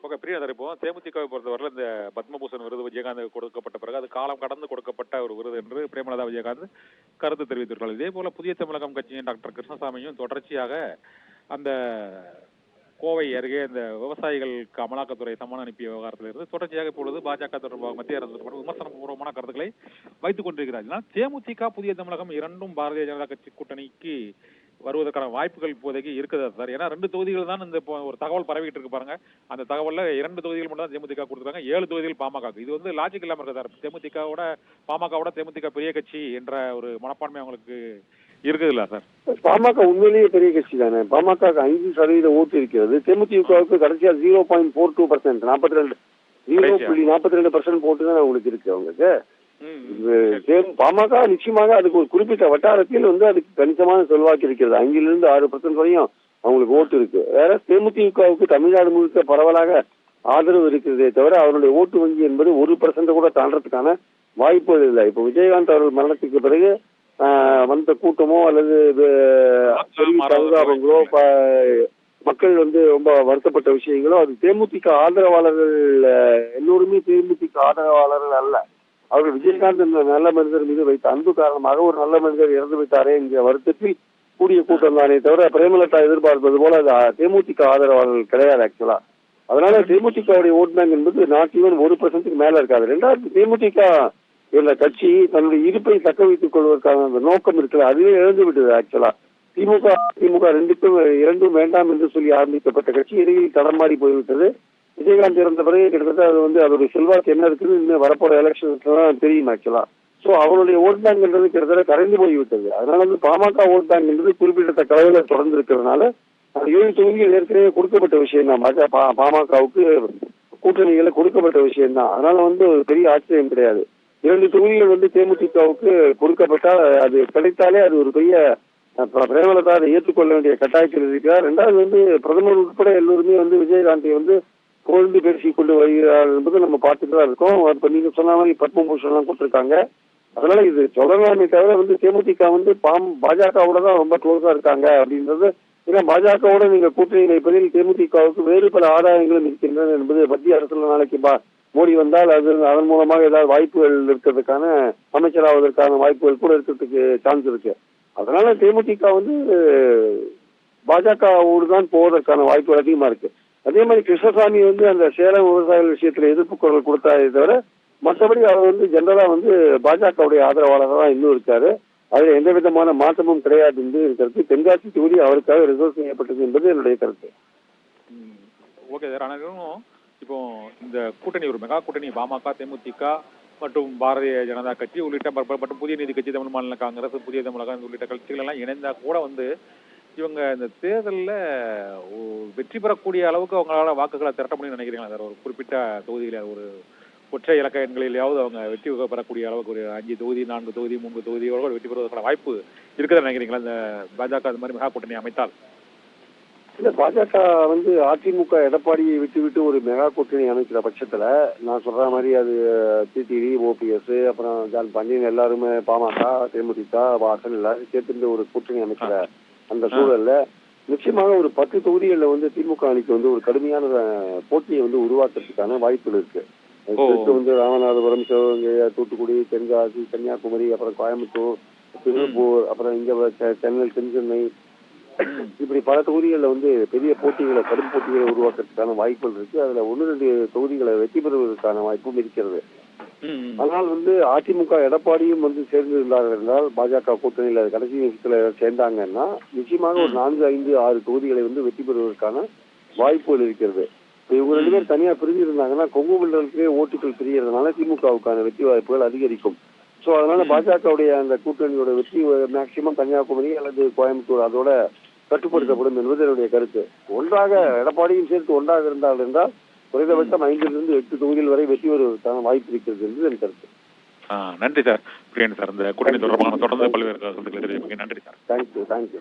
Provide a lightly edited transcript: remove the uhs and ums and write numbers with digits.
Okay, Priya sir. இப்போ தேமுதிகவை பொறுத்தவரையில் இந்த பத்மபூஷன் விருது விஜயகாந்த் கொடுக்கப்பட்ட பிறகு அது காலம் கடந்து கொடுக்கப்பட்ட ஒரு விருது என்று பிரேமலதா விஜயகாந்த் கருத்து தெரிவித்திருக்கிறார். இதே போல புதிய தமிழகம் கட்சியின் டாக்டர் கிருஷ்ணசாமியும் தொடர்ச்சியாக அந்த கோவை அருகே இந்த விவசாயிகளுக்கு அமலாக்கத்துறை சம்மன் அனுப்பிய விவகாரத்திலிருந்து தொடர்ச்சியாக இப்பொழுது பாஜக தொடர்பாக மத்திய அரசு தொடர்பாக விமர்சனபூர்வமான கருத்துக்களை வைத்துக் கொண்டிருக்கிறார். தேமுதிக புதிய தமிழகம் இரண்டும் பாரதிய ஜனதா கட்சி கூட்டணிக்கு வருவதற்கான வாய்ப்புகள் இப்போதைக்கு இருக்குதா சார்? ஏன்னா 2 தொகுதிகள் தான் இந்த ஒரு தகவல் பரவிட்டு இருக்கு பாருங்க. அந்த தகவல்ல 2 தொகுதிகள் மட்டும் தான் தேமுதிக கொடுத்துருக்காங்க, 7 தொகுதிகள் பாமக. இது வந்து லாஜிக் இல்லாம இருக்கு சார். தேமுதிகவோட பாமகவோட தேமுதிக பெரிய கட்சி என்ற ஒரு மனப்பான்மை அவங்களுக்கு இருக்குது இல்ல சார்? பாமக உண்மையிலேயே பெரிய கட்சி தானே. பாமக 5% ஓட்டு இருக்கிறது. தேமுதிகவுக்கு கடைசியா 0.42%, 0.42% போட்டு தான் உங்களுக்கு இருக்கு அவங்களுக்கு. பாமக நிச்சயமாக அதுக்கு ஒரு குறிப்பிட்ட வட்டாரத்தில் வந்து அதுக்கு கணிசமான செல்வாக்கு இருக்கிறது. 5% 6% வரையும் அவங்களுக்கு ஓட்டு இருக்கு. வேற தேமுதிகவுக்கு தமிழ்நாடு முழுக்க பரவலாக ஆதரவு இருக்கிறதே தவிர அவருடைய ஓட்டு வங்கி என்பது 1% கூட தாண்டறதுக்கான வாய்ப்புகள் இல்லை. இப்போ விஜயகாந்த் அவர்கள் மரணத்துக்கு பிறகு வந்த கூட்டமோ அல்லது பரிதாபங்களோ மக்கள் வந்து ரொம்ப வருத்தப்பட்ட விஷயங்களோ அது தேமுதிக ஆதரவாளர்கள் எல்லோருமே தேமுதிக ஆதரவாளர்கள் அல்ல. அவர்கள் விஜயகாந்த் என்ற நல்ல மனிதர் மீது வைத்த அன்பு காரணமாக ஒரு நல்ல மனிதர் இறந்து விட்டாரே என்கிற வருத்தத்தில் கூடிய கூட்டம் தானே தவிர பிரேமலதா எதிர்பார்ப்பது போல அது தேமுதிக ஆதரவாளர்கள் கிடையாது ஆக்சுவலா. அதனால தேமுதிகவுடைய ஓட் பேங்க் என்பது நாட் ஈவன் 1% மேல இருக்காது. 2வது தேமுதிக என்ற கட்சி தன்னுடைய இருப்பை தக்க வைத்துக் கொள்வதற்கான அந்த நோக்கம் இருக்கிறது, அதுவே இழந்து விட்டது ஆக்சுவலா. திமுக இரண்டும் வேண்டாம் என்று சொல்லி ஆரம்பிக்கப்பட்ட கட்சி இடையில் தடமாறி போய்விட்டது. விஜயகாந்த் இறந்த பிறகு கிட்டத்தட்ட அது வந்து அதோடைய செல்வாக்கு என்ன இருக்குன்னு இன்னும் வரப்போற எலெக்ஷன்ஸ்ல தான் தெரியும் ஆக்சுவலா. சோ அவருடைய ஓட் பேங்க் என்றது கிட்டத்தட்ட கரைந்து போய்விட்டது. அதனால வந்து பாமக ஓட் பேங்க் என்பது குறிப்பிடத்தக்க அளவில் தொடர்ந்து இருக்கிறதுனால அந்த 7 தொகுதிகள் ஏற்கனவே கொடுக்கப்பட்ட விஷயம் தான். பாமகவுக்கு கூட்டணிகளை கொடுக்கப்பட்ட விஷயம் தான். அதனால வந்து ஒரு பெரிய ஆச்சரியம் கிடையாது. 2 தொகுதிகள் வந்து தேமுதிகவுக்கு கொடுக்கப்பட்டால் அது கிடைத்தாலே அது ஒரு பெரிய பிரேமலதா அதை ஏற்றுக்கொள்ள வேண்டிய கட்டாயத்தில் இருக்கிறார். 2வது வந்து பிரதமர் உட்பட எல்லோருமே வந்து விஜயகாந்தை வந்து புகழ்ந்து பேசிக் கொண்டு வருகிறார் என்பது நம்ம பார்த்துட்டு தான் இருக்கோம். இப்ப நீங்க சொன்ன மாதிரி பத்மபூஷன் எல்லாம் கொடுத்திருக்காங்க. அதனால இது தொடரலாமே தவிர வந்து தேமுதிக வந்து பாஜகவோட தான் ரொம்ப க்ளோஸா இருக்காங்க அப்படின்றது. ஏன்னா பாஜகவோட நீங்க கூட்டணி வைப்பதில் தேமுதிகவுக்கு வேறு பல ஆதாயங்களும் இருக்கின்றன என்பது மத்திய அரசுல நாளைக்கு மோடி வந்தால் அதன் மூலமாக ஏதாவது வாய்ப்புகள் இருக்கிறதுக்கான அமைச்சராவதற்கான வாய்ப்புகள் கூட இருக்கிறதுக்கு சான்ஸ் இருக்கு. அதனால தேமுதிக வந்து பாஜகவோடு தான் போவதற்கான வாய்ப்புகள் அதிகமா இருக்கு. அதே மாதிரி கிருஷ்ணசாமி வந்து அந்த சேலம் விவசாயிகள் விஷயத்துல எதிர்ப்பு குரல் கொடுத்தாரே தவிர மற்றபடி அவர் வந்து ஜெனரலா வந்து பாஜகவுடைய ஆதரவாளராக இன்னும் இருக்காரு. அதுல எந்த விதமான மாற்றமும் கிடையாது என்று கருத்து. தென்காசி தொகுதி அவருக்காக ரிசர்வ் செய்யப்பட்டது என்பது என்னுடைய கருத்து. Okay sir. ஆனாலும் இப்போ இந்த கூட்டணி ஒரு மெகா கூட்டணி பாமக, தேமுதிக மற்றும் பாரதிய ஜனதா கட்சி உள்ளிட்ட மற்றும் புதிய நீதி கட்சி, தமிழ் மாநில காங்கிரஸ், புதிய தமிழகம் உள்ளிட்ட கட்சிகள் எல்லாம் இணைந்தா கூட வந்து இவங்க இந்த தேர்தலில் வெற்றி பெறக்கூடிய அளவுக்கு அவங்களால வாக்குகளை திரட்ட முடியும்னு நினைக்கிறீங்களா சார்? ஒரு குறிப்பிட்ட தொகுதியில் ஒரு ஒற்றை இலக்க எண்களிலாவது அவங்க வெற்றி பெறக்கூடிய அளவுக்கு ஒரு 5 தொகுதி, 4 தொகுதி, 3 தொகுதியோட வெற்றி பெறுவதற்கான வாய்ப்பு இருக்குதுன்னு நினைக்கிறீங்களா இந்த பாஜக அது மாதிரி மெகா கூட்டணி அமைத்தால்? இல்ல, பாஜக வந்து அதிமுக எடப்பாடியை விட்டு ஒரு மெகா கூட்டணி அமைக்கிற பட்சத்துல நான் சொல்ற மாதிரி அது டிடிவி, ஓபிஎஸ், அப்புறம் ஜான் பாண்டியன் எல்லாருமே பாமக, தேமுதிக, வாசன் எல்லாரும் சேர்த்து ஒரு கூட்டணி அமைக்கிற அந்த சூழல்ல நிச்சயமாக ஒரு 10 தொகுதிகளில் வந்து திமுக அணிக்கு வந்து ஒரு கடுமையான போட்டியை வந்து உருவாக்குறதுக்கான வாய்ப்புகள் இருக்கு. வந்து ராமநாதபுரம், சிவகங்கை, தூத்துக்குடி, தென்காசி, கன்னியாகுமரி, அப்புறம் கோயம்புத்தூர், திருப்பூர், அப்புறம் இங்க சென்னை, இப்படி பல தொகுதிகளில் வந்து பெரிய போட்டிகளை, கடும் போட்டிகளை உருவாக்குறதுக்கான வாய்ப்புகள் இருக்கு. அதுல 1-2 தொகுதிகளை வெற்றி பெறுவதற்கான வாய்ப்பும் இருக்கிறது. ஆனால் வந்து அதிமுக எடப்பாடியும் வந்து சேர்ந்து இருந்தார்கள் என்றால் பாஜக கூட்டணியில கடைசி நிமிஷத்துல சேர்ந்தாங்கன்னா நிச்சயமாக ஒரு 4, 5, 6 தொகுதிகளை வந்து வெற்றி பெறுவதற்கான வாய்ப்புகள் இருக்கிறது. இவங்க 2 பேர் தனியா பிரிஞ்சு இருந்தாங்கன்னா கொங்கு மண்டலத்திலே ஓட்டுகள் பிரியறதுனால திமுகவுக்கான வெற்றி வாய்ப்புகள் அதிகரிக்கும். சோ அதனால பாஜகவுடைய அந்த கூட்டணியோட வெற்றி மேக்சிமம் கன்னியாகுமரி அல்லது கோயம்புத்தூர் அதோட கட்டுப்படுத்தப்படும் என்பது என்னுடைய கருத்து. ஒன்றாக எடப்பாடியும் சேர்த்து ஒன்றாக இருந்தால் என்றால் குறைந்தபட்சம் 5 to 8 தொகுதிகள் வரை வெற்றி வருவதற்கான வாய்ப்பு இருக்கிறது என்று என் கருத்து. நன்றி சார். பிரியன் சார், இந்த கூட்டணி தொடர்பான தொடர்ந்து பல்வேறு கருத்துக்களை தெரிவிக்க நன்றி சார். தேங்க்யூ.